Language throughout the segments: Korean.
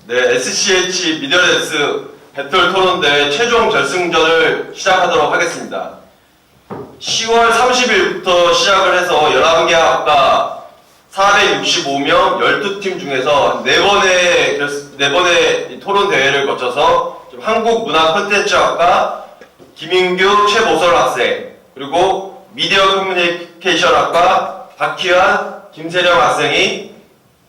네, SCH 미디어데스 배틀 토론대회 최종 결승전을 시작하도록 하겠습니다. 10월 30일부터 시작을 해서 11개 학과 465명 12팀 중에서 4번의 토론 대회를 거쳐서 한국문화콘텐츠학과 김인규, 최보설 학생, 그리고 미디어 커뮤니케이션학과 박희환, 김세령 학생이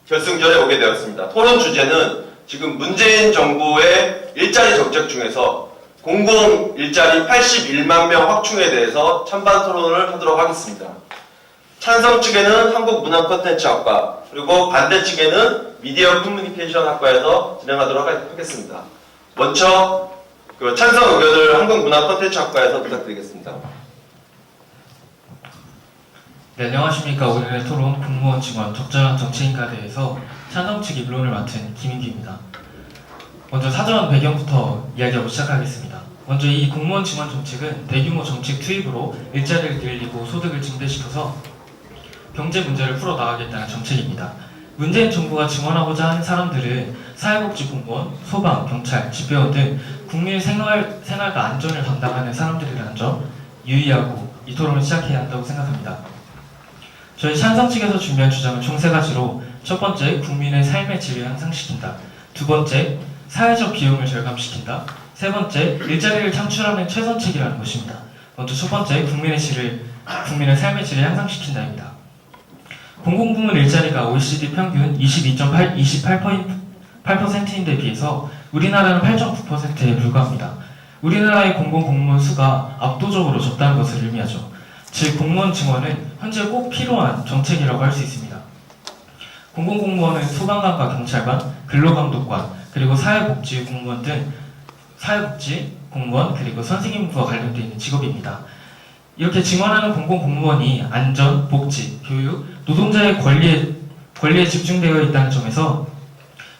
결승전에 오게 되었습니다. 토론 주제는 지금 문재인 정부의 일자리 정책 중에서 공공 일자리 81만 명 확충에 대해서 찬반 토론을 하도록 하겠습니다. 찬성 측에는 한국문화콘텐츠학과, 그리고 반대 측에는 미디어 커뮤니케이션학과에서 진행하도록 하겠습니다. 먼저 찬성 의견을 한국문화콘텐츠학과에서 부탁드리겠습니다. 네, 안녕하십니까. 오늘의 토론 공무원 증원 적절한 정치인가 대해서 찬성 측 입론을 맡은 김인규입니다. 먼저 사전 배경부터 이야기하고 시작하겠습니다. 먼저 이 공무원 증원 정책은 대규모 정책 투입으로 일자리를 늘리고 소득을 증대시켜서 경제 문제를 풀어나가겠다는 정책입니다. 문재인 정부가 증원하고자 하는 사람들은 사회복지 공무원, 소방, 경찰, 집배원 등 국민 생활과 안전을 담당하는 사람들이라는 점 유의하고 이 토론을 시작해야 한다고 생각합니다. 저희 찬성 측에서 준비한 주장은 총 3가지로, 첫 번째, 국민의 삶의 질을 향상시킨다. 두 번째, 사회적 비용을 절감시킨다. 세 번째, 일자리를 창출하는 최선책이라는 것입니다. 먼저 첫 번째, 국민의 삶의 질을 향상시킨다입니다. 공공부문 일자리가 OECD 평균 22.28%인데 비해서 우리나라는 8.9%에 불과합니다. 우리나라의 공공공무원 수가 압도적으로 적다는 것을 의미하죠. 즉, 공무원 증원은 현재 꼭 필요한 정책이라고 할 수 있습니다. 공공공무원은 소방관과 경찰관, 근로감독관, 그리고 사회복지 공무원 그리고 선생님과 관련되어 있는 직업입니다. 이렇게 증원하는 공공공무원이 안전, 복지, 교육, 노동자의 권리에 집중되어 있다는 점에서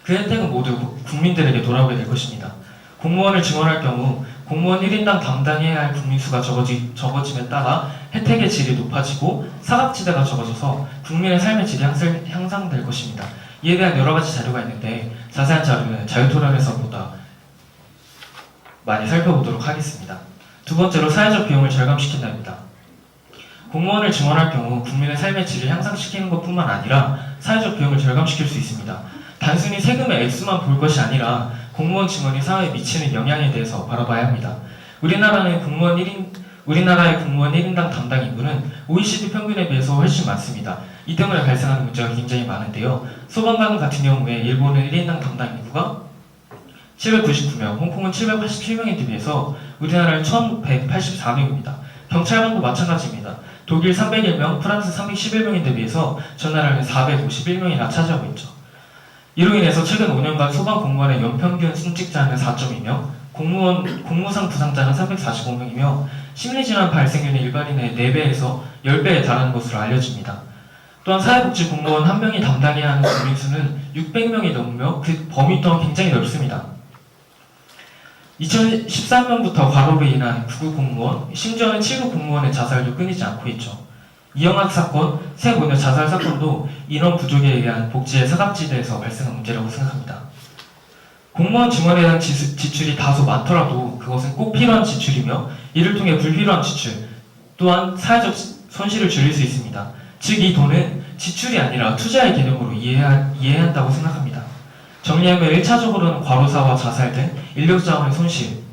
그 혜택은 모두 국민들에게 돌아오게 될 것입니다. 공무원을 증원할 경우 공무원 1인당 담당해야 할 국민 수가 적어짐에 따라 혜택의 질이 높아지고 사각지대가 적어져서 국민의 삶의 질이 향상될 것입니다. 이에 대한 여러 가지 자료가 있는데 자세한 자료는 자유토론에서 보다 많이 살펴보도록 하겠습니다. 두 번째로 사회적 비용을 절감시킨다입니다. 공무원을 증원할 경우 국민의 삶의 질을 향상시키는 것뿐만 아니라 사회적 비용을 절감시킬 수 있습니다. 단순히 세금의 액수만 볼 것이 아니라 공무원 증원이 사회에 미치는 영향에 대해서 바라봐야 합니다. 우리나라의 공무원 1인당 담당 인구는 OECD 평균에 비해서 훨씬 많습니다. 이 때문에 발생하는 문제가 굉장히 많은데요. 소방관 같은 경우에 일본은 1인당 담당 인구가 799명, 홍콩은 787명인데 비해서 우리나라는 1184명입니다. 경찰관도 마찬가지입니다. 독일 301명, 프랑스 311명인데 비해서 전 나라는 451명이나 차지하고 있죠. 이로 인해서 최근 5년간 소방 공무원의 연평균 순직자는 4.2명, 공무상 부상자는 345명이며 심리질환 발생률은 일반인의 4배에서 10배에 달하는 것으로 알려집니다. 또한 사회복지 공무원 1명이 담당해야 하는 국민 수는 600명이 넘으며 그 범위 또한 굉장히 넓습니다. 2013년부터 과로로 인한 9급 공무원, 심지어는 7급 공무원의 자살도 끊이지 않고 있죠. 이영학 사건, 새 모녀 자살 사건도 인원 부족에 의한 복지의 사각지대에서 발생한 문제라고 생각합니다. 공무원 증원에 대한 지출이 다소 많더라도 그것은 꼭 필요한 지출이며 이를 통해 불필요한 지출 또한 사회적 손실을 줄일 수 있습니다. 즉, 이 돈은 지출이 아니라 투자의 개념으로 이해해야 한다고 생각합니다. 정리하면 1차적으로는 과로사와 자살 등 인력 자원의 손실,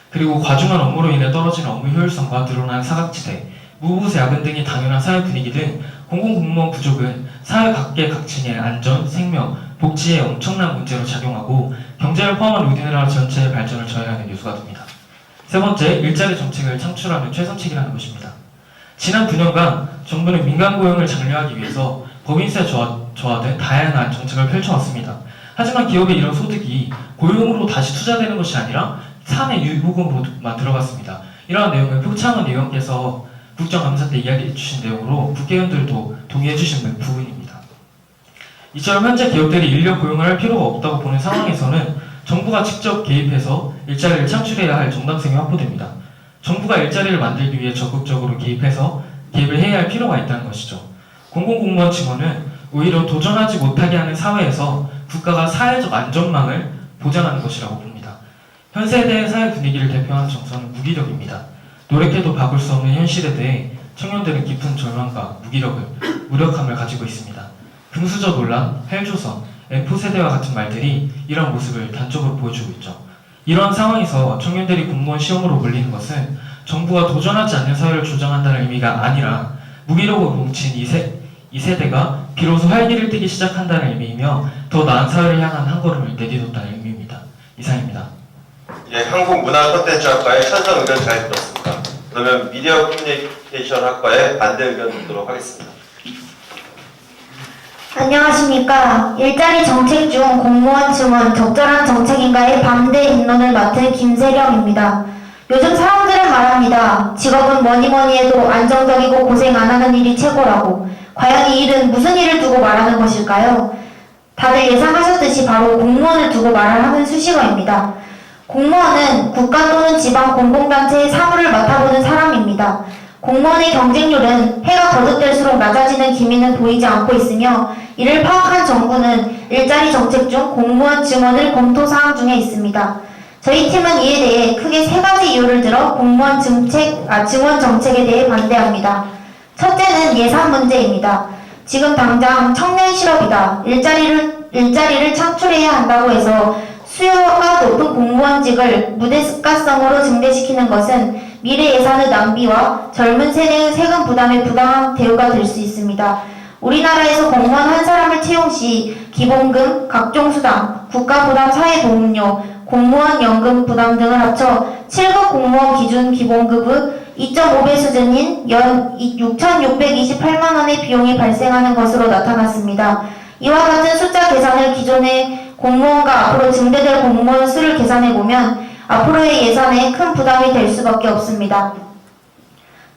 그리고 과중한 업무로 인해 떨어지는 업무 효율성과 늘어난 사각지대, 무보수 야근 등이 당연한 사회 분위기 등 공공공무원 부족은 사회 각계각층의 안전, 생명, 복지에 엄청난 문제로 작용하고 경제를 포함한 우리나라 전체의 발전을 저해하는 요소가 됩니다. 세 번째, 일자리 정책을 창출하는 최선책이라는 것입니다. 지난 9년간 정부는 민간 고용을 장려하기 위해서 법인세 저하 등 다양한 정책을 펼쳐왔습니다. 하지만 기업의 이런 소득이 고용으로 다시 투자되는 것이 아니라 사내 유보금으로만 들어갔습니다. 이러한 내용을 표창원 의원께서 국정감사 때 이야기해 주신 내용으로 국회의원들도 동의해 주신 부분입니다. 이처럼 현재 기업들이 인력 고용을 할 필요가 없다고 보는 상황에서는 정부가 직접 개입해서 일자리를 창출해야 할 정당성이 확보됩니다. 정부가 일자리를 만들기 위해 적극적으로 개입을 해야 할 필요가 있다는 것이죠. 공공공무원 증원은 오히려 도전하지 못하게 하는 사회에서 국가가 사회적 안전망을 보장하는 것이라고 봅니다. 현 세대의 사회 분위기를 대표하는 정서는 무기력입니다. 노력해도 바꿀 수 없는 현실에 대해 청년들은 깊은 절망과 무력함을 가지고 있습니다. 금수저 논란, 헬조선, M포세대와 같은 말들이 이런 모습을 단적으로 보여주고 있죠. 이런 상황에서 청년들이 공무원 시험으로 몰리는 것은 정부가 도전하지 않는 사회를 조장한다는 의미가 아니라 무기력으로 뭉친 이 세대가 비로소 활기를 띠기 시작한다는 의미이며 더 나은 사회를 향한 한 걸음을 내딛었다는 의미입니다. 이상입니다. 예, 한국문화콘텐츠학과의 찬성 의견 잘 들었습니다. 그러면 미디어 커뮤니케이션학과의 반대 의견 듣도록 하겠습니다. 안녕하십니까. 일자리 정책 중 공무원 증원 적절한 정책인가에 반대 입론을 맡은 김세령입니다. 요즘 사람들은 말합니다. 직업은 뭐니 해도 안정적이고 고생 안 하는 일이 최고라고. 과연 이 일은 무슨 일을 두고 말하는 것일까요? 다들 예상하셨듯이 바로 공무원을 두고 말을 하는 수식어입니다. 공무원은 국가 또는 지방 공공단체의 사무를 맡아보는 사람입니다. 공무원의 경쟁률은 해가 거듭될수록 낮아지는 기미는 보이지 않고 있으며 이를 파악한 정부는 일자리 정책 중 공무원 증원을 검토 사항 중에 있습니다. 저희 팀은 이에 대해 크게 세 가지 이유를 들어 공무원 증원 정책에 대해 반대합니다. 첫째는 예산 문제입니다. 지금 당장 청년 실업이다. 일자리를 창출해야 한다고 해서 수요가 높은 공무원직을 무대가성으로 증대시키는 것은 미래 예산의 낭비와 젊은 세대의 세금 부담에 부당한 대우가 될 수 있습니다. 우리나라에서 공무원 한 사람을 채용 시 기본금, 각종 수당, 국가부담 사회보험료, 공무원 연금 부담 등을 합쳐 7급 공무원 기준 기본급의 2.5배 수준인 연 6,628만 원의 비용이 발생하는 것으로 나타났습니다. 이와 같은 숫자 계산을 기존의 공무원과 앞으로 증대될 공무원 수를 계산해보면 앞으로의 예산에 큰 부담이 될 수밖에 없습니다.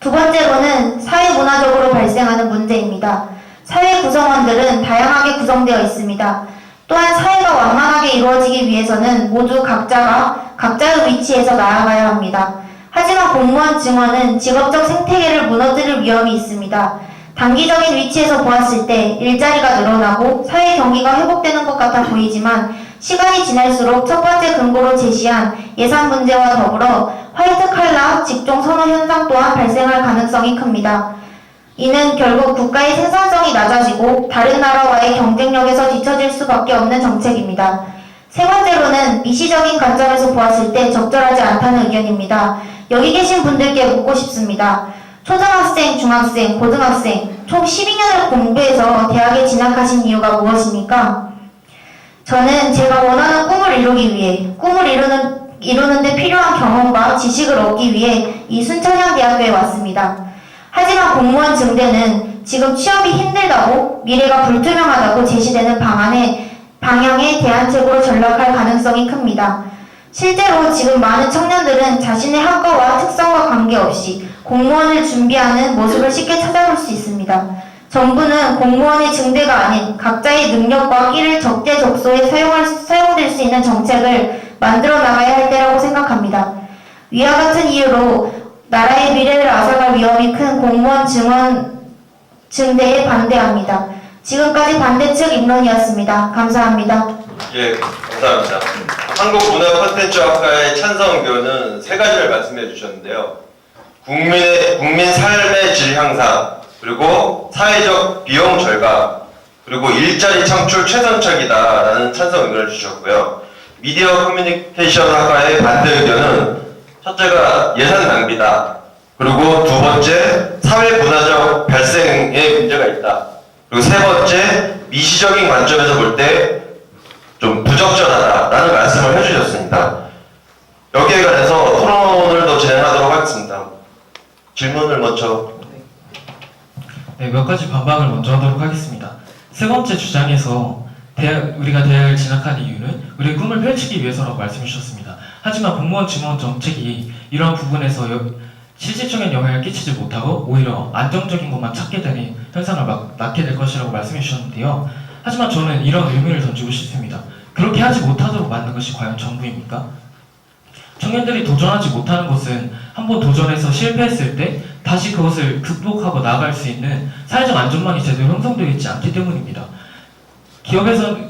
두 번째로는 사회문화적으로 발생하는 문제입니다. 사회 구성원들은 다양하게 구성되어 있습니다. 또한 사회가 완만하게 이루어지기 위해서는 모두 각자가 각자의 위치에서 나아가야 합니다. 하지만 공무원 증원은 직업적 생태계를 무너뜨릴 위험이 있습니다. 단기적인 위치에서 보았을 때 일자리가 늘어나고 사회 경기가 회복되는 것 같아 보이지만 시간이 지날수록 첫 번째 근거로 제시한 예산 문제와 더불어 화이트 칼라 직종 선호 현상 또한 발생할 가능성이 큽니다. 이는 결국 국가의 생산성이 낮아지고 다른 나라와의 경쟁력에서 뒤처질 수밖에 없는 정책입니다. 세 번째로는 미시적인 관점에서 보았을 때 적절하지 않다는 의견입니다. 여기 계신 분들께 묻고 싶습니다. 초등학생, 중학생, 고등학생 총 12년을 공부해서 대학에 진학하신 이유가 무엇입니까? 저는 제가 원하는 꿈을 이루기 위해 꿈을 이루는데 필요한 경험과 지식을 얻기 위해 이 순천향대학교에 왔습니다. 하지만 공무원 증대는 지금 취업이 힘들다고 미래가 불투명하다고 제시되는 방향의 대안책으로 전락할 가능성이 큽니다. 실제로 지금 많은 청년들은 자신의 학과와 특성과 관계없이 공무원을 준비하는 모습을 쉽게 찾아볼 수 있습니다. 정부는 공무원의 증대가 아닌 각자의 능력과 끼를 적재적소에 사용될 수 있는 정책을 만들어 나가야 할 때라고 생각합니다. 위와 같은 이유로 나라의 미래를 앗아갈 위험이 큰 공무원 증대에 반대합니다. 지금까지 반대측 입론이었습니다. 감사합니다. 예, 감사합니다. 한국문화콘텐츠학과의 찬성 의견은 세 가지를 말씀해 주셨는데요. 국민 삶의 질 향상, 그리고 사회적 비용 절감, 그리고 일자리 창출 최선책이다라는 찬성 의견을 주셨고요. 미디어 커뮤니케이션학과의 반대 의견은 첫째가 예산 낭비다. 그리고 두 번째, 사회 문화적 발생에 문제가 있다. 그리고 세 번째, 미시적인 관점에서 볼 때 좀 부적절하다라는 말씀을 해주셨습니다. 여기에 관해서 토론을 더 진행하도록 하겠습니다. 질문을 먼저. 네, 몇 가지 반박을 먼저 하도록 하겠습니다. 세 번째 주장에서 우리가 대학을 진학한 이유는 우리의 꿈을 펼치기 위해서라고 말씀해 주셨습니다. 하지만 공무원 증원 정책이 이러한 부분에서 실질적인 영향을 끼치지 못하고 오히려 안정적인 것만 찾게 되는 현상을 낳게 될 것이라고 말씀해 주셨는데요. 하지만 저는 이런 의문을 던지고 싶습니다. 그렇게 하지 못하도록 만든 것이 과연 정부입니까? 청년들이 도전하지 못하는 것은 한번 도전해서 실패했을 때 다시 그것을 극복하고 나아갈 수 있는 사회적 안전망이 제대로 형성되어 있지 않기 때문입니다. 기업에서는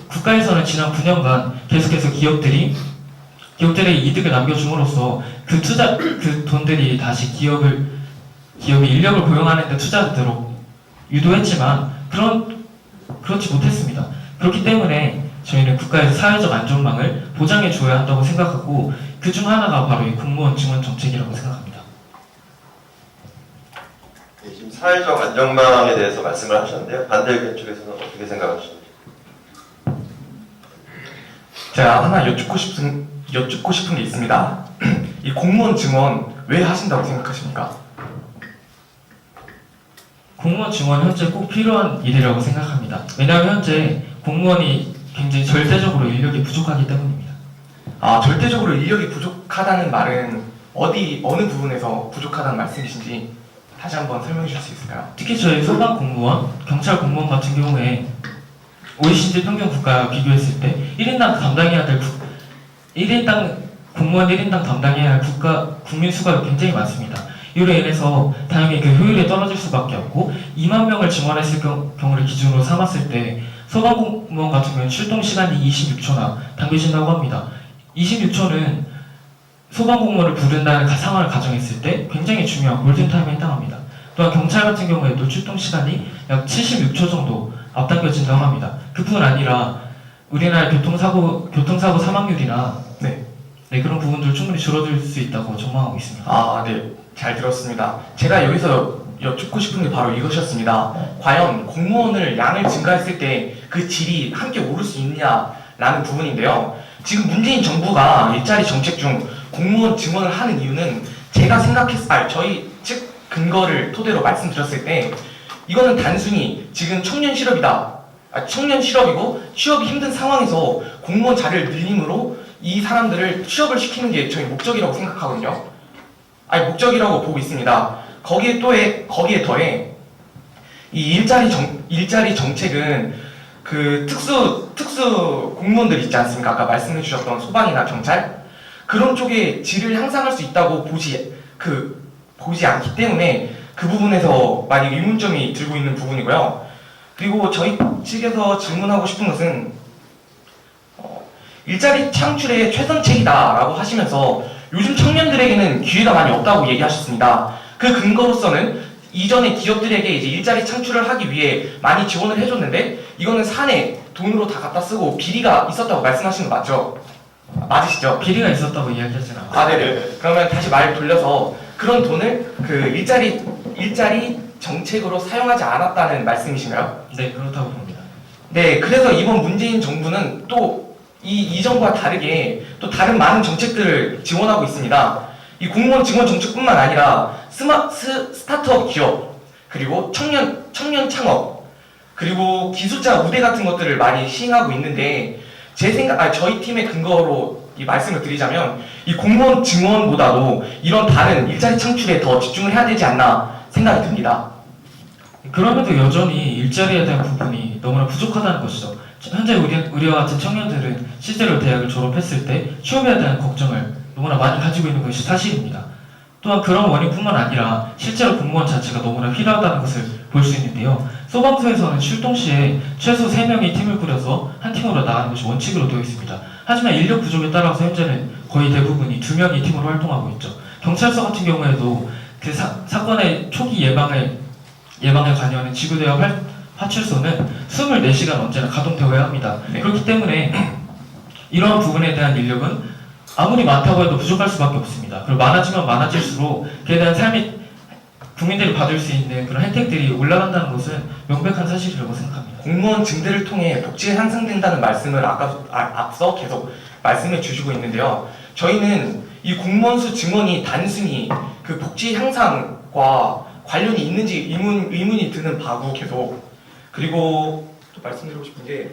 국가에서는 지난 9년간 계속해서 기업들의 이득을 남겨줌으로써 그 돈들이 다시 기업이 인력을 고용하는 데 투자되도록 유도했지만 그렇지 못했습니다. 그렇기 때문에 저희는 국가에서 사회적 안전망을 보장해 줘야 한다고 생각하고 그 중 하나가 바로 이 공무원 증원 정책이라고 생각합니다. 네, 지금 사회적 안전망에 대해서 말씀을 하셨는데요. 반대 의견 쪽에서는 어떻게 생각하시는지? 제가 하나 여쭙고 싶은 게 있습니다. 이 공무원 증원 왜 하신다고 생각하십니까? 공무원 증원은 현재 꼭 필요한 일이라고 생각합니다. 왜냐하면 현재 공무원이 굉장히 절대적으로 인력이 부족하기 때문입니다. 절대적으로 인력이 부족하다는 말은 어느 부분에서 부족하다는 말씀이신지 다시 한번 설명해 주실 수 있을까요? 특히 저희 소방 공무원, 경찰 공무원 같은 경우에 OECD 평균 국가와 비교했을 때 1인당 담당해야 될 공무원 1인당 담당해야 할 국민 수가 굉장히 많습니다. 이로 인해서 당연히 그 효율이 떨어질 수밖에 없고 2만 명을 증원했을 경우를 기준으로 삼았을 때 소방 공무원 같은 경우는 출동 시간이 26초나 당겨진다고 합니다. 26초는 소방 공무원을 부른다는 상황을 가정했을 때 굉장히 중요한 골든타임에 해당합니다. 또한 경찰 같은 경우에도 출동 시간이 약 76초 정도 앞당겨진다고 합니다. 그뿐 아니라 우리나라 교통사고 사망률이나 그런 부분들 충분히 줄어들 수 있다고 전망하고 있습니다. 네. 잘 들었습니다. 제가 여기서 여쭙고 싶은 게 바로 이것이었습니다. 과연 공무원을 양을 증가했을 때 그 질이 함께 오를 수 있느냐라는 부분인데요. 지금 문재인 정부가 일자리 정책 중 공무원 증원을 하는 이유는 제가 저희 측 근거를 토대로 말씀드렸을 때 이거는 단순히 지금 청년 실업이고 취업이 힘든 상황에서 공무원 자리를 늘림으로 이 사람들을 취업을 시키는 게 저희 목적이라고 생각하거든요. 목적이라고 보고 있습니다. 거기에 더해 이 일자리 정책은 그 특수 공무원들 있지 않습니까? 아까 말씀해 주셨던 소방이나 경찰 그런 쪽에 질을 향상할 수 있다고 보지 않기 때문에 그 부분에서 많이 의문점이 들고 있는 부분이고요. 그리고 저희 측에서 질문하고 싶은 것은 일자리 창출의 최선책이다라고 하시면서 요즘 청년들에게는 기회가 많이 없다고 얘기하셨습니다. 그 근거로서는 이전에 기업들에게 이제 일자리 창출을 하기 위해 많이 지원을 해줬는데 이거는 사내 돈으로 다 갖다 쓰고 비리가 있었다고 말씀하시는 거 맞으시죠? 비리가 있었다고 이야기하지는 않아요. 네네. 그러면 다시 말 돌려서 그런 돈을 그 일자리 정책으로 사용하지 않았다는 말씀이신가요? 네, 그렇다고 봅니다. 네, 그래서 이번 문재인 정부는 또 이전과 다르게 또 다른 많은 정책들을 지원하고 있습니다. 이 공무원 증원 정책뿐만 아니라 스타트업 기업, 그리고 청년 창업, 그리고 기술자 우대 같은 것들을 많이 시행하고 있는데 저희 팀의 근거로 이 말씀을 드리자면 이 공무원 증원보다도 이런 다른 일자리 창출에 더 집중을 해야 되지 않나 생각이 듭니다. 그럼에도 여전히 일자리에 대한 부분이 너무나 부족하다는 것이죠. 현재 우리와 같은 청년들은 실제로 대학을 졸업했을 때 취업에 대한 걱정을 너무나 많이 가지고 있는 것이 사실입니다. 또한 그런 원인뿐만 아니라 실제로 공무원 자체가 너무나 필요하다는 것을 볼 수 있는데요. 소방서에서는 출동 시에 최소 3명이 팀을 꾸려서 한 팀으로 나가는 것이 원칙으로 되어 있습니다. 하지만 인력 부족에 따라서 현재는 거의 대부분이 2명이 팀으로 활동하고 있죠. 경찰서 같은 경우에도 그 사건의 초기 예방에 관여하는 지구대학 파출소는 24시간 언제나 가동되어야 합니다. 그렇기 때문에 이러한 부분에 대한 인력은 아무리 많다고 해도 부족할 수밖에 없습니다. 그리고 많아지면 많아질수록 그에 대한 삶이 국민들이 받을 수 있는 그런 혜택들이 올라간다는 것은 명백한 사실이라고 생각합니다. 공무원 증대를 통해 복지가 향상된다는 말씀을 앞서 계속 말씀해 주시고 있는데요. 저희는 이 공무원 수 증원이 단순히 그 복지 향상과 관련이 있는지 의문이 드는 바고 계속 그리고 또 말씀드리고 싶은 게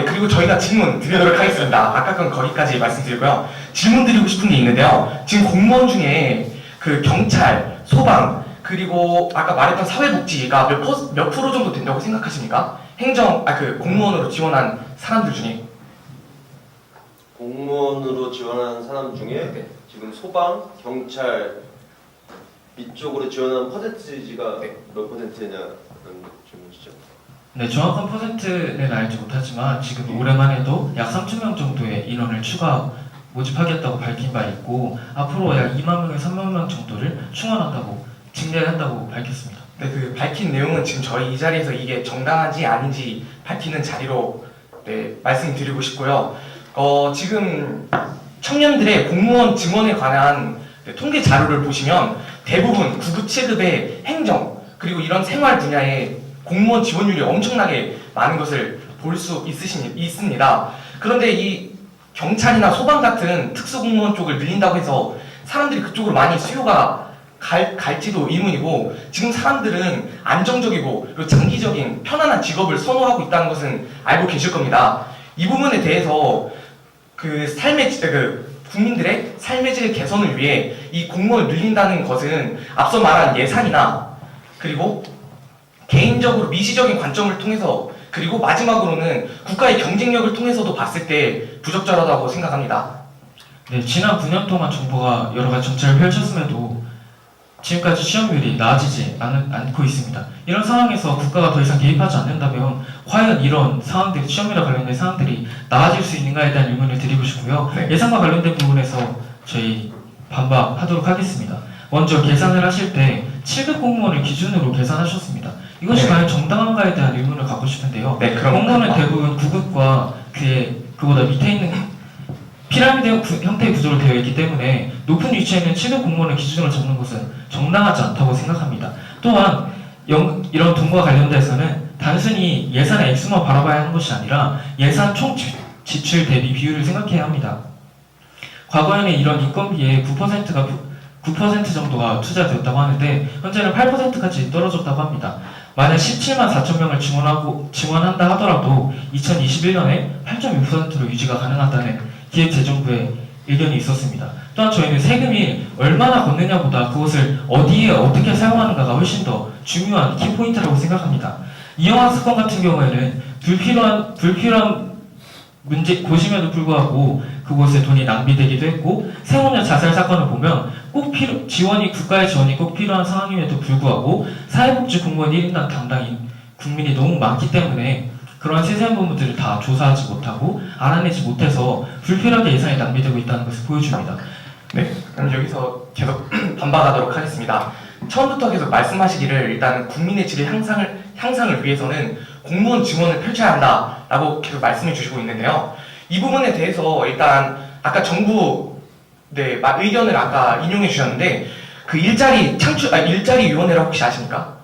그리고 저희가 질문 드리도록 하겠습니다. 아까 건 거기까지 말씀드리고요. 질문 드리고 싶은 게 있는데요. 지금 공무원 중에 그 경찰, 소방, 그리고 아까 말했던 사회복지가 몇 프로 정도 된다고 생각하십니까? 공무원으로 지원한 사람들 중에. 공무원으로 지원하는 사람 중에 지금 소방, 경찰 이쪽으로 지원하는 퍼센티지가 네. 몇 퍼센트냐는 질문이시죠? 네, 정확한 퍼센트는 알지 못하지만 지금 올해만 해도 약 3,000명 정도의 인원을 추가 모집하겠다고 밝힌 바 있고 앞으로 약 2만 명에서 3만 명 정도를 충원한다고 증대한다고 밝혔습니다. 네, 그 밝힌 내용은 지금 저희 이 자리에서 이게 정당한지 아닌지 밝히는 자리로 네, 말씀드리고 싶고요. 지금 청년들의 공무원 증원에 관한 네, 통계 자료를 보시면 대부분 9급, 7급의 행정 그리고 이런 생활 분야에 공무원 지원율이 엄청나게 많은 것을 볼 수 있습니다. 그런데 이 경찰이나 소방 같은 특수공무원 쪽을 늘린다고 해서 사람들이 그쪽으로 많이 수요가 갈지도 의문이고 지금 사람들은 안정적이고 그리고 장기적인 편안한 직업을 선호하고 있다는 것은 알고 계실 겁니다. 이 부분에 대해서 국민들의 삶의 질 개선을 위해 이 공무원을 늘린다는 것은 앞서 말한 예산이나 그리고 개인적으로 미시적인 관점을 통해서 그리고 마지막으로는 국가의 경쟁력을 통해서도 봤을 때 부적절하다고 생각합니다. 네, 지난 9년 동안 정부가 여러 가지 정책을 펼쳤음에도 지금까지 취업률이 나아지지 않고 있습니다. 이런 상황에서 국가가 더 이상 개입하지 않는다면 과연 이런 상황들이 취업률과 관련된 상황들이 나아질 수 있는가에 대한 의문을 드리고 싶고요. 네. 예산과 관련된 부분에서 저희 반박하도록 하겠습니다. 먼저 계산을 하실 때 7급 공무원을 기준으로 계산하셨습니다. 이것이 네. 과연 정당한가에 대한 의문을 갖고 싶은데요. 네, 그럼 공무원은 대부분 9급과 그보다 밑에 있는 피라미드 형태의 구조로 되어 있기 때문에 높은 위치에 있는 7급 공무원을 기준으로 잡는 것은 정당하지 않다고 생각합니다. 또한 이런 돈과 관련돼서는 단순히 예산의 액수만 바라봐야 하는 것이 아니라 예산 총 지출 대비 비율을 생각해야 합니다. 과거에는 이런 인건비의 9% 정도가 투자되었다고 하는데 현재는 8%까지 떨어졌다고 합니다. 만약 17만 4천 명을 지원한다 하더라도 2021년에 8.6%로 유지가 가능하다는 기획재정부의 의견이 있었습니다. 또한 저희는 세금이 얼마나 걷느냐보다 그것을 어디에 어떻게 사용하는가가 훨씬 더 중요한 키포인트라고 생각합니다. 이영학 사건 같은 경우에는 불필요한 문제 곳임에도 불구하고 그곳에 돈이 낭비되기도 했고 세원녀 자살 사건을 보면 국가의 지원이 꼭 필요한 상황임에도 불구하고 사회복지 공무원 1인당 담당인 국민이 너무 많기 때문에 그러한 세세한 부분들을 다 조사하지 못하고 알아내지 못해서 불필요하게 예산이 낭비되고 있다는 것을 보여줍니다. 네, 그럼 여기서 계속 반박하도록 하겠습니다. 처음부터 계속 말씀하시기를 일단 국민의 질의 향상을 위해서는 공무원 증원을 펼쳐야 한다라고 계속 말씀해 주시고 있는데요. 이 부분에 대해서 일단 아까 정부 의견을 아까 인용해 주셨는데 그 일자리 위원회라고 혹시 아십니까?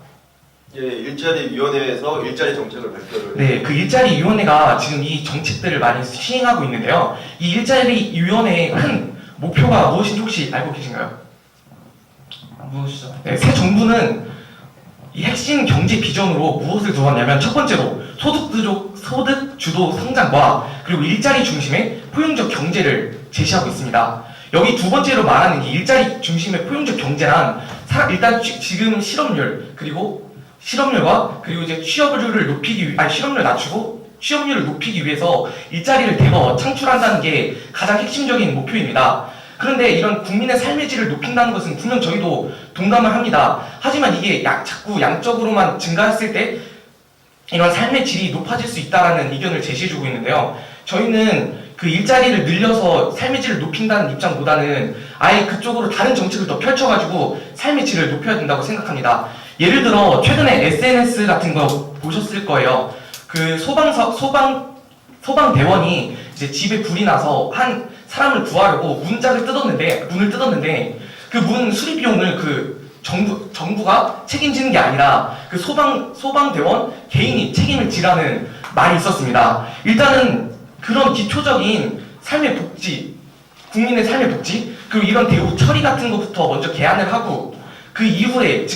예, 일자리 위원회에서 일자리 정책을 발표를 네, 그 일자리 위원회가 지금 이 정책들을 많이 시행하고 있는데요. 이 일자리 위원회의 큰 목표가 무엇인지 혹시 알고 계신가요? 무엇이죠? 네, 새 정부는 이 핵심 경제 비전으로 무엇을 두었냐면 첫 번째로 소득 주도 성장과 그리고 일자리 중심의 포용적 경제를 제시하고 있습니다. 여기 두 번째로 말하는 이 일자리 중심의 포용적 경제란 일단 지금 실업률과 그리고 이제 실업률을 낮추고 취업률을 높이기 위해서 일자리를 대거 창출한다는 게 가장 핵심적인 목표입니다. 그런데 이런 국민의 삶의 질을 높인다는 것은 분명 저희도 동감을 합니다. 하지만 이게 자꾸 양적으로만 증가했을 때 이런 삶의 질이 높아질 수 있다는 의견을 제시해주고 있는데요. 저희는 그 일자리를 늘려서 삶의 질을 높인다는 입장보다는 아예 그쪽으로 다른 정책을 더 펼쳐가지고 삶의 질을 높여야 된다고 생각합니다. 예를 들어 최근에 SNS 같은 거 보셨을 거예요. 그 소방대원이 이제 집에 불이 나서 한 사람을 구하려고 문을 뜯었는데 그 문 수리 비용을 그 정부가 책임지는 게 아니라 그 소방대원 개인이 책임을 지라는 말이 있었습니다. 일단은 그런 기초적인 삶의 복지, 국민의 삶의 복지, 그리고 이런 대우 처리 같은 것부터 먼저 개안을 하고 그 이후에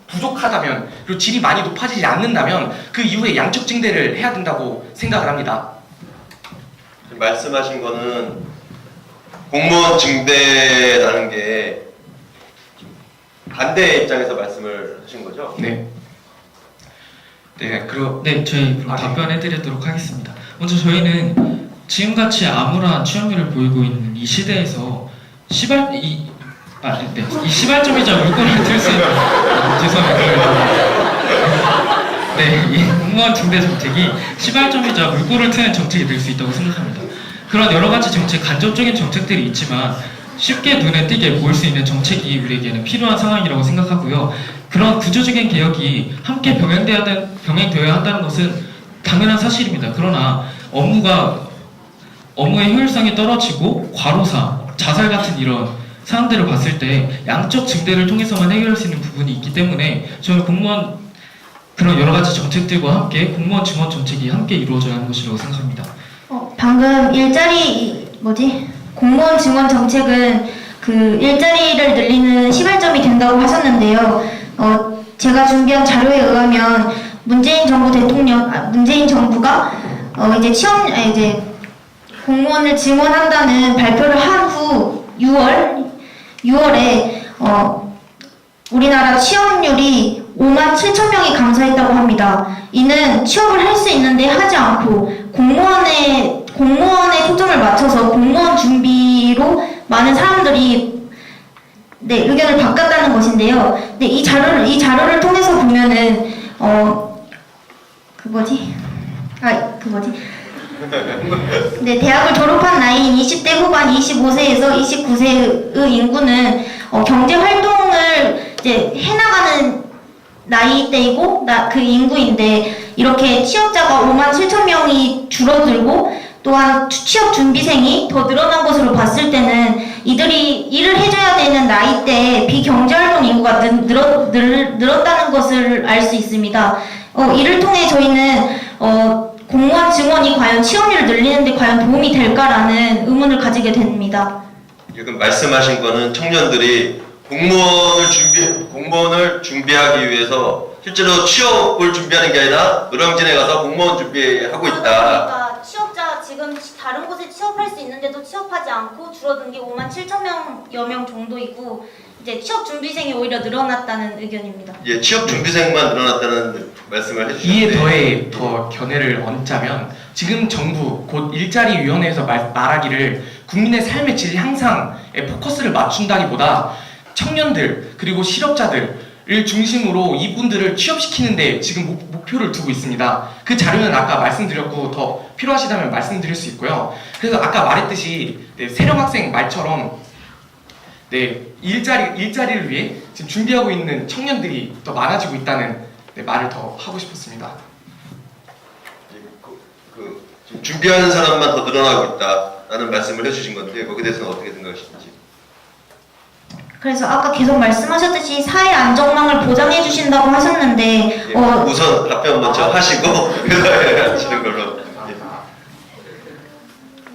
부족하다면 그리고 질이 많이 높아지지 않는다면 그 이후에 양적 증대를 해야 된다고 생각을 합니다. 말씀하신 거는 공무원 증대라는 게 반대 입장에서 말씀을 하신 거죠? 네. 그리고 저희 그럼 답변해드리도록 하겠습니다. 먼저 저희는 지금같이 암울한 취업률을 보이고 있는 이 시대에서 이 시발점이자 물꼬를 틀 수 있는 죄송합니다. 네, 이 공무원 증대 정책이 시발점이자 물꼬를 트는 정책이 될 수 있다고 생각합니다. 그런 여러 가지 정책, 간접적인 정책들이 있지만 쉽게 눈에 띄게 보일 수 있는 정책이 우리에게는 필요한 상황이라고 생각하고요. 그런 구조적인 개혁이 함께 병행되어야 한다는 것은 당연한 사실입니다. 그러나 업무의 효율성이 떨어지고 과로사, 자살 같은 이런 사항들을 봤을 때 양적 증대를 통해서만 해결할 수 있는 부분이 있기 때문에 저는 그런 여러 가지 정책들과 함께 공무원 증원 정책이 함께 이루어져야 하는 것이라고 생각합니다. 방금 공무원 증원 정책은 그 일자리를 늘리는 시발점이 된다고 하셨는데요. 제가 준비한 자료에 의하면 문재인 정부가 이제 공무원을 증원한다는 발표를 한 후 6월에 우리나라 취업률이 5만 7천 명이 감소했다고 합니다. 이는 취업을 할 수 있는데 하지 않고 공무원에 초점을 맞춰서 공무원 준비로 많은 사람들이 의견을 바꿨다는 것인데요. 근데 이 자료를 통해서 보면은 대학을 졸업한 나이인 20대 후반 25세에서 29세의 인구는 경제 활동을 이제 해나가는 나이대이고 그 인구인데 이렇게 취업자가 5만 7천 명이 줄어들고 또한 취업 준비생이 더 늘어난 것으로 봤을 때는 이들이 일을 해줘야 되는 나이대에 비경제활동 인구가 늘었다는 것을 알 수 있습니다. 이를 통해 저희는 공무원 증원이 과연 취업률을 늘리는 데 과연 도움이 될까라는 의문을 가지게 됩니다. 지금 말씀하신 거는 청년들이 공무원을 준비하기 위해서 실제로 취업을 준비하는 게 아니라 노량진에 가서 공무원 준비하고 있다. 그러니까 취업자 지금 다른 곳에 취업할 수 있는데도 취업하지 않고 줄어든 게 5만 7천 명여 명 정도이고 이제 취업 준비생이 오히려 늘어났다는 의견입니다. 예, 취업 준비생만 늘어났다는 말씀을 해주셨는데 이에 더해 더 견해를 얹자면 지금 정부 곧 일자리위원회에서 말하기를 국민의 삶의 질 향상에 포커스를 맞춘다기보다 청년들 그리고 실업자들을 중심으로 이분들을 취업시키는데 지금 목표를 두고 있습니다. 그 자료는 아까 말씀드렸고 더 필요하시다면 말씀드릴 수 있고요. 그래서 아까 말했듯이 세령 학생 말처럼 일자리를 위해 지금 준비하고 있는 청년들이 더 많아지고 있다는 말을 더 하고 싶었습니다. 지금 준비하는 사람만 더 늘어나고 있다라는 말씀을 해주신 건데 거기에 대해서는 어떻게 생각하시는지? 그래서 아까 계속 말씀하셨듯이 사회 안정망을 보장해 주신다고 하셨는데 예, 우선 답변 먼저 하시고 그다음에 하시는 걸로.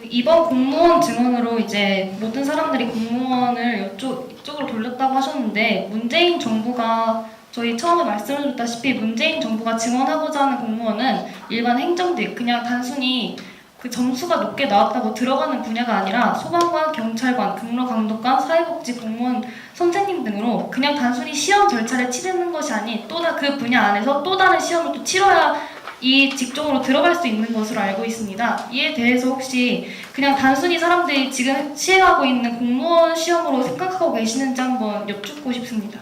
이번 공무원 증원으로 이제 모든 사람들이 공무원을 이쪽으로 돌렸다고 하셨는데 문재인 정부가 저희 처음에 말씀드렸다시피 문재인 정부가 증원하고자 하는 공무원은 일반 행정직 그냥 단순히 그 점수가 높게 나왔다고 들어가는 분야가 아니라 소방관, 경찰관, 경로감독관, 사회복지 공무원, 선생님 등으로 그냥 단순히 시험 절차를 치르는 것이 아닌 또 그 분야 안에서 또 다른 시험을 또 치러야 이 직종으로 들어갈 수 있는 것으로 알고 있습니다. 이에 대해서 혹시 그냥 단순히 사람들이 지금 시행하고 있는 공무원 시험으로 생각하고 계시는지 한번 여쭙고 싶습니다.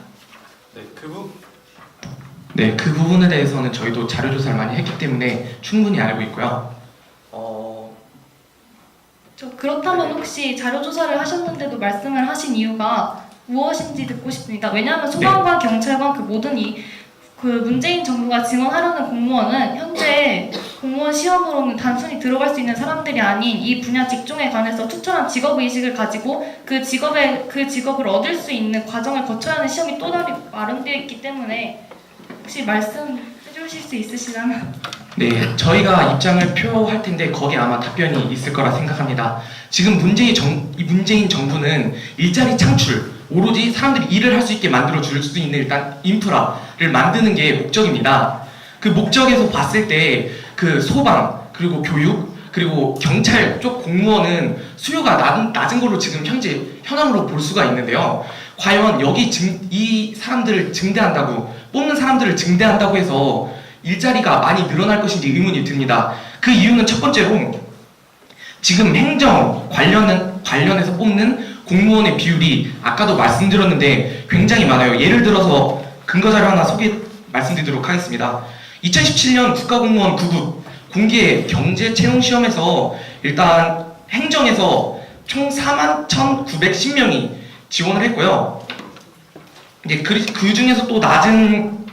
그 부분에 대해서는 저희도 자료조사를 많이 했기 때문에 충분히 알고 있고요. 그렇다면 혹시 자료조사를 하셨는데도 말씀을 하신 이유가 무엇인지 듣고 싶습니다. 왜냐하면 소방관, 경찰관 그 모든 그 문재인 정부가 증원하려는 공무원은 현재 공무원 시험으로는 단순히 들어갈 수 있는 사람들이 아닌 이 분야 직종에 관해서 투철한 직업의식을 가지고 그 직업을 얻을 수 있는 과정을 거쳐야 하는 시험이 또 다르게 마련되어 있기 때문에 혹시 말씀해 주실 수 있으시다면. 네, 저희가 입장을 표할 텐데 거기에 아마 답변이 있을 거라 생각합니다. 지금 문재인 정부는 일자리 창출, 오로지 사람들이 일을 할 수 있게 만들어 줄 수 있는 일단 인프라를 만드는 게 목적입니다. 그 목적에서 봤을 때 그 소방, 그리고 교육, 그리고 경찰 쪽 공무원은 수요가 낮은 걸로 지금 현재 현황으로 볼 수가 있는데요. 과연 이 사람들을 증대한다고, 뽑는 사람들을 증대한다고 해서 일자리가 많이 늘어날 것인지 의문이 듭니다. 그 이유는 첫 번째로 지금 행정 관련해서 뽑는 공무원의 비율이 아까도 말씀드렸는데 굉장히 많아요. 예를 들어서 근거자료 하나 말씀드리도록 하겠습니다. 2017년 국가공무원 9급 공개 경제 채용 시험에서 일단 행정에서 총 41,910명이 지원을 했고요. 이제 그 중에서 또 낮은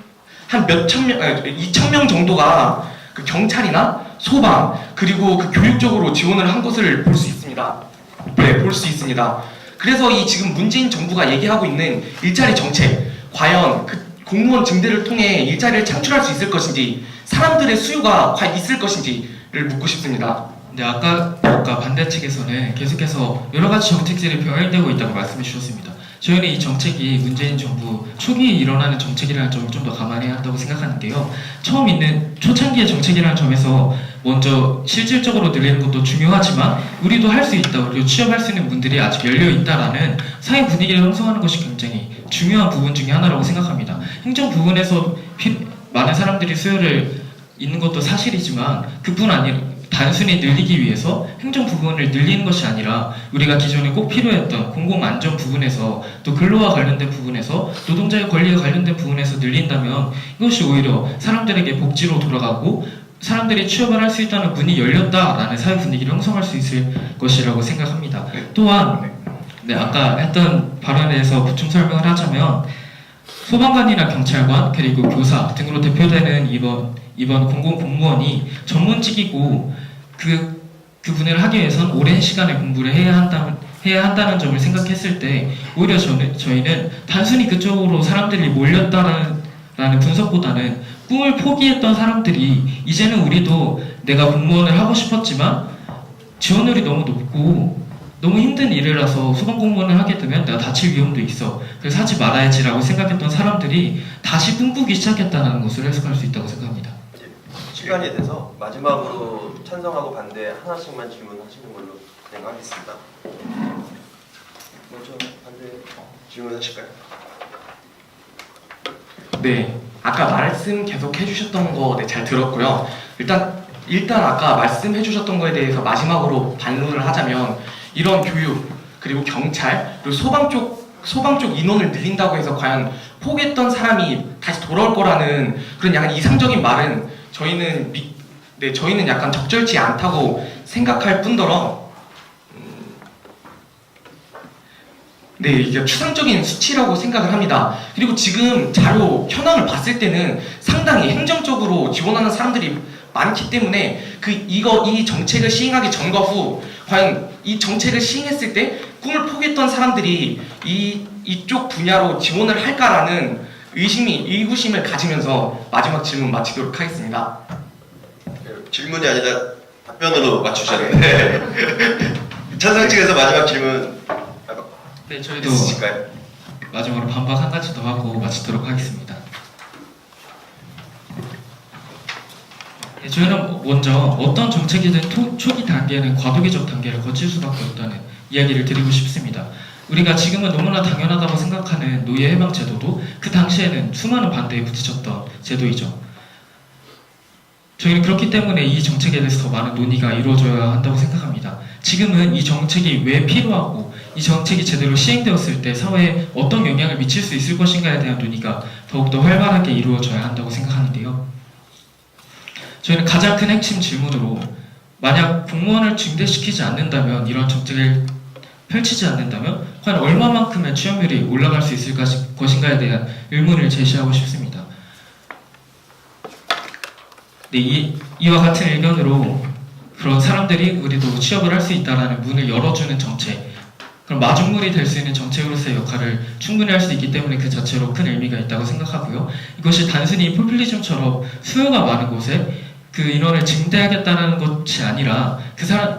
한 몇천 명, 2,000명 정도가 그 경찰이나 소방 그리고 그 교육적으로 지원을 한 것을 볼 수 있습니다. 네, 볼 수 있습니다. 그래서 이 지금 문재인 정부가 얘기하고 있는 일자리 정책, 과연 그 공무원 증대를 통해 일자리를 창출할 수 있을 것인지, 사람들의 수요가 과연 있을 것인지를 묻고 싶습니다. 네, 아까 반대 측에서는 계속해서 여러 가지 정책들이 병행되고 있다고 말씀해 주셨습니다. 저희는 이 정책이 문재인 정부 초기에 일어나는 정책이라는 점을 좀 더 감안해야 한다고 생각하는데요. 처음 있는 초창기의 정책이라는 점에서 먼저 실질적으로 늘리는 것도 중요하지만 우리도 할 수 있다, 그리고 취업할 수 있는 분들이 아직 열려 있다라는 사회 분위기를 형성하는 것이 굉장히 중요한 부분 중에 하나라고 생각합니다. 행정 부분에서 많은 사람들이 수요를 있는 것도 사실이지만 그뿐 아니라 단순히 늘리기 위해서 행정 부분을 늘리는 것이 아니라 우리가 기존에 꼭 필요했던 공공안전 부분에서 또 근로와 관련된 부분에서 노동자의 권리에 관련된 부분에서 늘린다면 이것이 오히려 사람들에게 복지로 돌아가고 사람들이 취업을 할 수 있다는 문이 열렸다라는 사회 분위기를 형성할 수 있을 것이라고 생각합니다. 또한 아까 했던 발언에 대해서 보충 설명을 하자면 소방관이나 경찰관 그리고 교사 등으로 대표되는 이번 공공공무원이 전문직이고 그 분야를 하기 위해서는 오랜 시간의 공부를 해야 한다는 점을 생각했을 때 오히려 저희는 단순히 그쪽으로 사람들이 몰렸다라는 분석보다는 꿈을 포기했던 사람들이 이제는 우리도 내가 공무원을 하고 싶었지만 지원율이 너무 높고 너무 힘든 일이라서 소방공무원을 하게 되면 내가 다칠 위험도 있어, 그래서 하지 말아야지라고 생각했던 사람들이 다시 꿈꾸기 시작했다는 것을 해석할 수 있다고 생각합니다. 시간이 돼서 마지막으로 찬성하고 반대 하나씩만 질문하시는 걸로 진행하겠습니다. 먼저 반대 질문하실까요? 네, 아까 말씀 계속 해주셨던 거 잘 들었고요. 일단 아까 말씀해 주셨던 거에 대해서 마지막으로 반론을 하자면 이런 교육 그리고 경찰 그리고 소방 쪽 인원을 늘린다고 해서 과연 포기했던 사람이 다시 돌아올 거라는 그런 약간 이상적인 말은 저희는 약간 적절치 않다고 생각할 뿐더러 이게 추상적인 수치라고 생각을 합니다. 그리고 지금 자료 현황을 봤을 때는 상당히 행정적으로 지원하는 사람들이 많기 때문에 이 정책을 시행하기 전과 후 과연 이 정책을 시행했을 때 꿈을 포기했던 사람들이 이쪽 분야로 지원을 할까라는 의구심을 가지면서 마지막 질문 마치도록 하겠습니다. 질문이 아니라 답변으로 맞추셨는데 찬성 측에서 마지막 질문 네, 저희도 있으실까요? 마지막으로 반박 한 가지 더 하고 마치도록 하겠습니다. 네, 저희는 먼저 어떤 정책이든 초기 단계에는 과도기적 단계를 거칠 수밖에 없다는 이야기를 드리고 싶습니다. 우리가 지금은 너무나 당연하다고 생각하는 노예 해방 제도도 그 당시에는 수많은 반대에 부딪혔던 제도이죠. 저희는 그렇기 때문에 이 정책에 대해서 더 많은 논의가 이루어져야 한다고 생각합니다. 지금은 이 정책이 왜 필요하고 이 정책이 제대로 시행되었을 때 사회에 어떤 영향을 미칠 수 있을 것인가에 대한 논의가 더욱더 활발하게 이루어져야 한다고 생각하는데요. 저희는 가장 큰 핵심 질문으로 만약 공무원을 증대시키지 않는다면, 이런 정책을 펼치지 않는다면 과연 얼마만큼의 취업률이 올라갈 수 있을 것인가에 대한 의문을 제시하고 싶습니다. 네, 이와 같은 의견으로 그런 사람들이 우리도 취업을 할 수 있다는 문을 열어주는 정책, 그럼 마중물이 될 수 있는 정책으로서의 역할을 충분히 할 수 있기 때문에 그 자체로 큰 의미가 있다고 생각하고요. 이것이 단순히 포퓰리즘처럼 수요가 많은 곳에 그 인원을 증대하겠다는 것이 아니라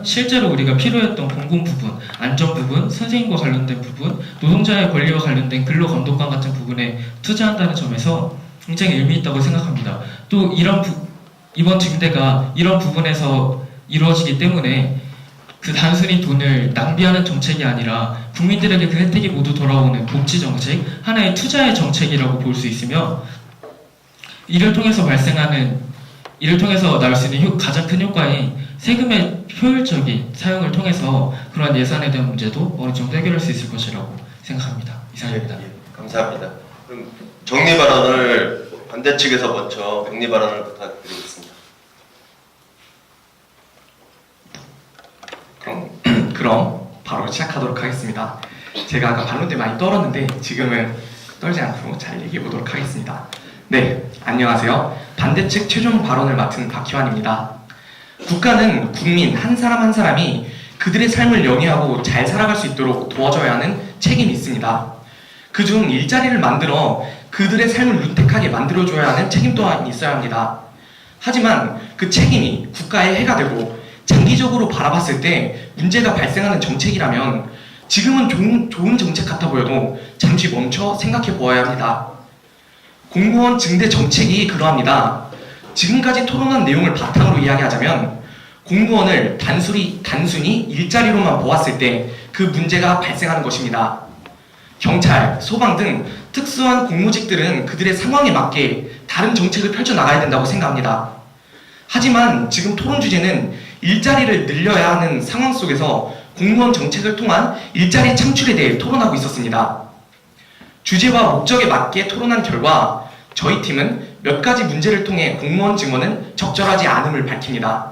실제로 우리가 필요했던 공공 부분, 안전 부분, 선생님과 관련된 부분, 노동자의 권리와 관련된 근로 감독관 같은 부분에 투자한다는 점에서 굉장히 의미 있다고 생각합니다. 또 이번 증대가 이런 부분에서 이루어지기 때문에 단순히 돈을 낭비하는 정책이 아니라 국민들에게 그 혜택이 모두 돌아오는 복지 정책, 하나의 투자의 정책이라고 볼 수 있으며, 이를 통해서 나올 수 있는 가장 큰 효과인 세금의 효율적인 사용을 통해서 그러한 예산에 대한 문제도 어느 정도 해결할 수 있을 것이라고 생각합니다. 이상입니다. 예, 감사합니다. 그럼 정리 발언을 반대 측에서 먼저 정리 발언을 부탁드리겠습니다. 그럼 바로 시작하도록 하겠습니다. 제가 아까 반론 때 많이 떨었는데 지금은 떨지 않고 잘 얘기해 보도록 하겠습니다. 네, 안녕하세요. 반대측 최종 발언을 맡은 박희환입니다. 국가는 국민 한 사람 한 사람이 그들의 삶을 영위하고 잘 살아갈 수 있도록 도와줘야 하는 책임이 있습니다. 그중 일자리를 만들어 그들의 삶을 윤택하게 만들어줘야 하는 책임 또한 있어야 합니다. 하지만 그 책임이 국가에 해가 되고 장기적으로 바라봤을 때 문제가 발생하는 정책이라면 지금은 좋은 정책 같아 보여도 잠시 멈춰 생각해 보아야 합니다. 공무원 증대 정책이 그러합니다. 지금까지 토론한 내용을 바탕으로 이야기하자면 공무원을 단순히 일자리로만 보았을 때 그 문제가 발생하는 것입니다. 경찰, 소방 등 특수한 공무직들은 그들의 상황에 맞게 다른 정책을 펼쳐나가야 된다고 생각합니다. 하지만 지금 토론 주제는 일자리를 늘려야 하는 상황 속에서 공무원 정책을 통한 일자리 창출에 대해 토론하고 있었습니다. 주제와 목적에 맞게 토론한 결과 저희 팀은 몇 가지 문제를 통해 공무원 증원은 적절하지 않음을 밝힙니다.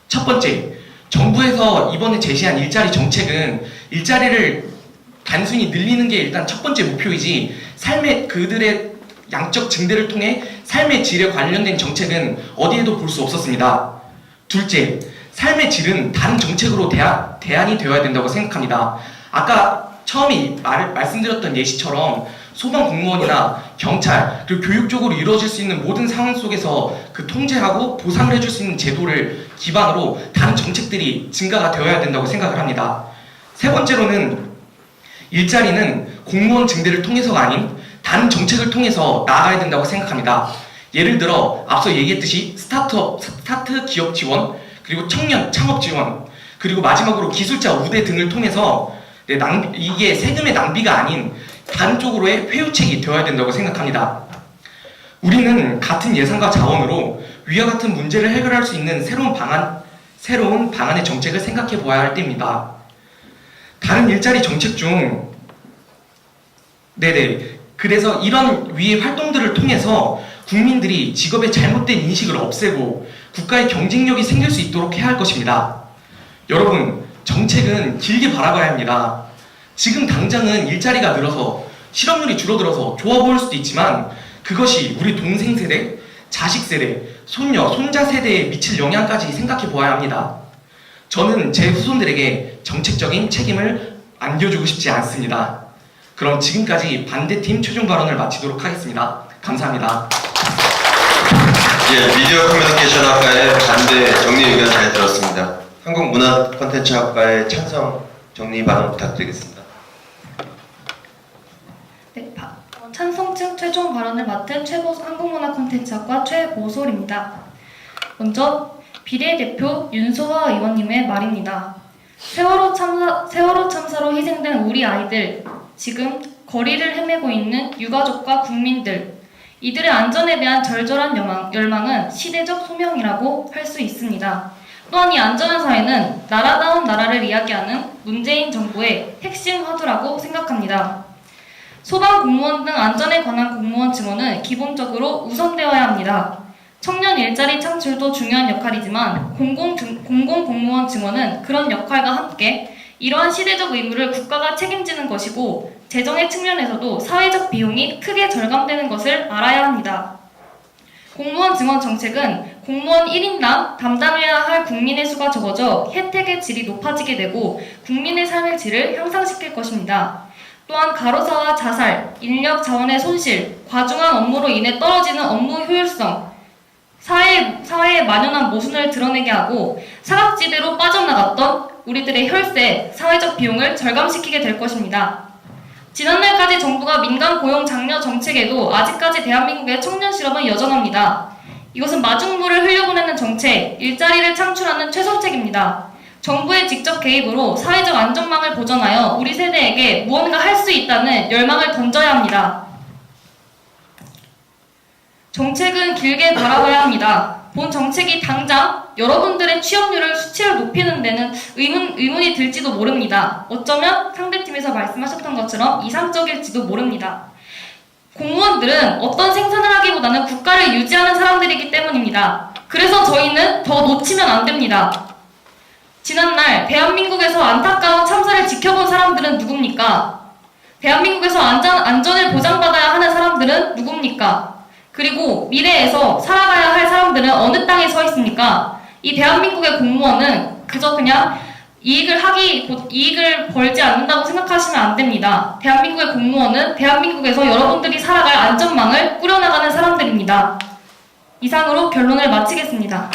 첫 번째, 정부에서 이번에 제시한 일자리 정책은 일자리를 단순히 늘리는 게 일단 첫 번째 목표이지 그들의 양적 증대를 통해 삶의 질에 관련된 정책은 어디에도 볼 수 없었습니다. 둘째, 삶의 질은 다른 정책으로 대안이 되어야 된다고 생각합니다. 아까 처음에 말씀드렸던 예시처럼 소방 공무원이나 경찰 그리고 교육 쪽으로 이루어질 수 있는 모든 상황 속에서 그 통제하고 보상을 해줄 수 있는 제도를 기반으로 다른 정책들이 증가가 되어야 된다고 생각을 합니다. 세 번째로는 일자리는 공무원 증대를 통해서가 아닌 다른 정책을 통해서 나아가야 된다고 생각합니다. 예를 들어 앞서 얘기했듯이 스타트 기업 지원, 그리고 청년 창업 지원, 그리고 마지막으로 기술자 우대 등을 통해서 이게 세금의 낭비가 아닌 다른 쪽으로의 회유책이 되어야 된다고 생각합니다. 우리는 같은 예산과 자원으로 위와 같은 문제를 해결할 수 있는 새로운 방안의 정책을 생각해 보아야 할 때입니다. 다른 일자리 정책 중 그래서 이런 위의 활동들을 통해서 국민들이 직업의 잘못된 인식을 없애고 국가의 경쟁력이 생길 수 있도록 해야 할 것입니다. 여러분, 정책은 길게 바라봐야 합니다. 지금 당장은 일자리가 늘어서 실업률이 줄어들어서 좋아 보일 수도 있지만 그것이 우리 동생 세대, 자식 세대, 손녀, 손자 세대에 미칠 영향까지 생각해 보아야 합니다. 저는 제 후손들에게 정책적인 책임을 안겨주고 싶지 않습니다. 그럼 지금까지 반대팀 최종 발언을 마치도록 하겠습니다. 감사합니다. 예, 미디어 커뮤니케이션 학과의 반대 정리 의견 잘 들었습니다. 한국문화콘텐츠학과의 찬성 정리 발언 부탁드리겠습니다. 네, 찬성층 최종 발언을 맡은 한국문화콘텐츠학과 최보솔입니다. 먼저 비례대표 윤소화 의원님의 말입니다. 세월호 참사로 희생된 우리 아이들, 지금 거리를 헤매고 있는 유가족과 국민들, 이들의 안전에 대한 절절한 열망은 시대적 소명이라고 할 수 있습니다. 또한 이 안전한 사회는 나라다운 나라를 이야기하는 문재인 정부의 핵심 화두라고 생각합니다. 소방 공무원 등 안전에 관한 공무원 증원은 기본적으로 우선되어야 합니다. 청년 일자리 창출도 중요한 역할이지만 공공공무원 증원은 그런 역할과 함께 이러한 시대적 의무를 국가가 책임지는 것이고 재정의 측면에서도 사회적 비용이 크게 절감되는 것을 알아야 합니다. 공무원 증원 정책은 공무원 1인당 담당해야 할 국민의 수가 적어져 혜택의 질이 높아지게 되고 국민의 삶의 질을 향상시킬 것입니다. 또한 가로사와 자살, 인력 자원의 손실, 과중한 업무로 인해 떨어지는 업무 효율성, 사회에 만연한 모순을 드러내게 하고 사각지대로 빠져나갔던 우리들의 혈세, 사회적 비용을 절감시키게 될 것입니다. 지난날까지 정부가 민간 고용 장려 정책에도 아직까지 대한민국의 청년 실업은 여전합니다. 이것은 마중물을 흘려보내는 정책, 일자리를 창출하는 최선책입니다. 정부의 직접 개입으로 사회적 안전망을 보전하여 우리 세대에게 무언가 할 수 있다는 열망을 던져야 합니다. 정책은 길게 바라봐야 합니다. 본 정책이 당장 여러분들의 취업률을 수치를 높이는 데는 의문이 들지도 모릅니다. 어쩌면 상대팀에서 말씀하셨던 것처럼 이상적일지도 모릅니다. 공무원들은 어떤 생산을 하기보다는 국가를 유지하는 사람들이기 때문입니다. 그래서 저희는 더 놓치면 안 됩니다. 지난날 대한민국에서 안타까운 참사를 지켜본 사람들은 누굽니까? 대한민국에서 안전을 보장받아야 하는 사람들은 누굽니까? 그리고 미래에서 살아가야 할 사람들은 어느 땅에 서 있습니까? 이 대한민국의 공무원은 그저 그냥 이익을 벌지 않는다고 생각하시면 안 됩니다. 대한민국의 공무원은 대한민국에서 여러분들이 살아갈 안전망을 꾸려나가는 사람들입니다. 이상으로 결론을 마치겠습니다.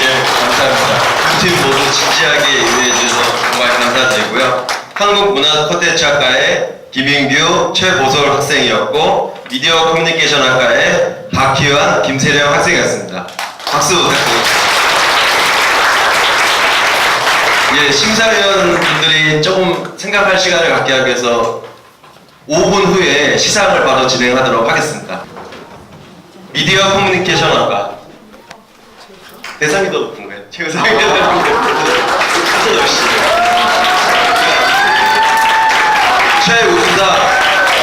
예, 감사합니다. 두 팀 모두 진지하게 임해주셔서 정말 감사드리고요. 한국문화콘텐츠학과의 김인규, 최보솔 학생이었고 미디어 커뮤니케이션학과의 박희환, 김세령 학생이었습니다. 박수 부탁드립니다. 예, 심사위원 분들이 조금 생각할 시간을 갖게 하기 위해서 5분 후에 시상을 바로 진행하도록 하겠습니다. 미디어 커뮤니케이션학과 대상이 더 높은 거예요. 최우상이 더 높은 거예요. 최우수상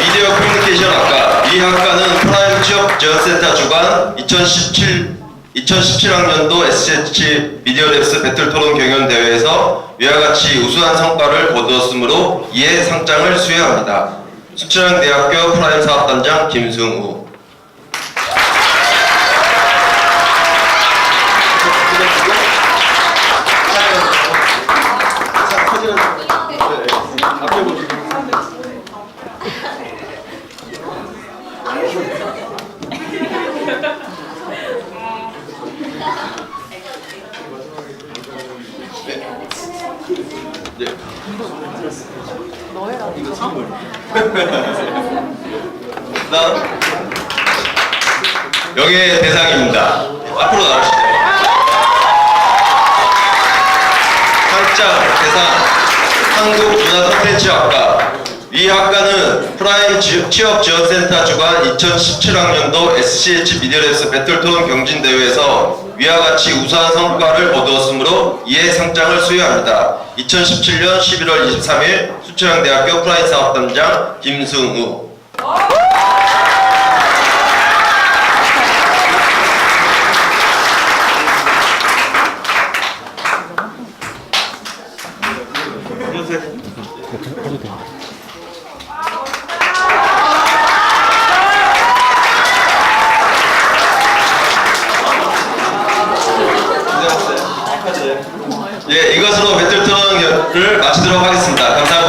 미디어 커뮤니케이션학과. 이 학과는 프라임 취업 지원센터 주관 2017학년도 SH 미디어랩스 배틀토론 경연 대회에서 위와 같이 우수한 성과를 거두었으므로 이에 상장을 수여합니다. 수천대학교 프라임 사업단장 김승우. 다음 영예 대상입니다. 앞으로 나오시죠. 상장 대상 한국문화콘텐츠학과. 이 학과는 프라임 취업지원센터 주관 2017학년도 SCH 미디어랩스 배틀토론 경진대회에서 위와 같이 우수한 성과를 거두었으므로 이에 상장을 수여합니다. 2017년 11월 23일 수천양대학교 프라임 사업단장 김승우. 예, 이것으로 배틀토론을 마치도록 하겠습니다. 감사합니다.